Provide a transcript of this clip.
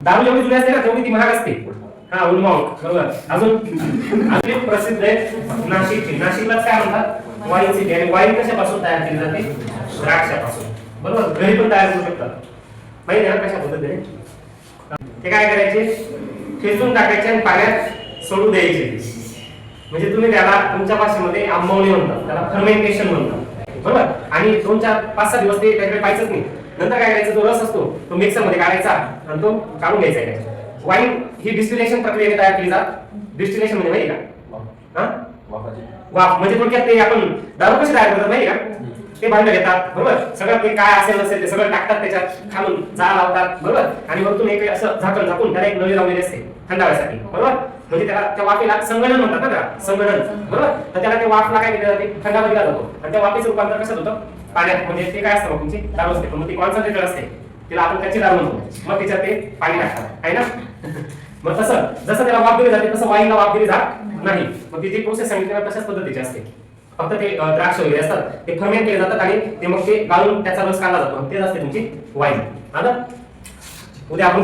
दारू जेवढी जुनी असते ना तेवढी ती महाग असते. हा ओल्ड माउंट बरोबर. अजून एक प्रसिद्ध आहे नाशिकची. नाशिकला काय म्हणतात वाईन सिटी. आणि वाईन कशापासून तयार केली जाते? द्राक्षापासून. बरोबर. घरी पण तयार करू शकतात. माहिती आहे कशा पद्धतीने? ते काय करायचे? ठेचून टाकायचे आणि पाण्यात सोडू द्यायचे. म्हणजे तुम्ही त्याला तुमच्या भाषेमध्ये आंबवणे म्हणतात, त्याला फर्मेंटेशन म्हणतात. बरोबर. आणि 2-4-5-6 दिवस ते त्याच्याकडे पाहायचंच नाही. नंतर काय करायचं? जो रस असतो तो मिक्सर मध्ये काढायचा आणि तो काढून घ्यायचा आहे. वाईन ही डिस्टिलेशन प्रक्रियेने तयार केली जाते. डिस्टिलेशन म्हणजे माहिती का? वाफ. म्हणजे थोडक्यात ते आपण दारू कशी तयार करतात माहिती का? ते भांडं घेतात. बरोबर. सगळं ते काय असेल नसेल ते सगळं टाकतात त्याच्यात, खालून जाळ लावतात. बरोबर. आणि वरतून एक असं झाकण झाकून त्याला एक नळी लावलेली असते थंडाव्यासाठी. बरोबर. म्हणजे त्याला त्या वाफेला संगणन म्हणतात ना त्याला. संगणन. बरोबर. तर त्याला त्या वाफला काय केलं जाते? थंडावा दिला जातो. आणि त्या वाफेचं रूपांतर कसं होतं? पाण्यात. म्हणजे ते काय असतं तुमची दारू असते पण ती कॉन्सन्ट्रेटेड असते. तिला आपण कच्ची दारू म्हणतो. मग त्याच्यात ते पाणी टाकतात आहे ना. मग तसं जसं त्याला वाफ दिली जाते तसं वाईनला वाफ दिली जात नाही. मग ती जी प्रोसेस सांगितली ना तशाच पद्धतीची असते. फक्त ते द्राक्ष वगैरे असतात ते फर्मेंट केले जातात आणि ते मग ते गाळून त्याचा रस काढला जातो. तेच असते तुमची वाईन. आता उद्या आपण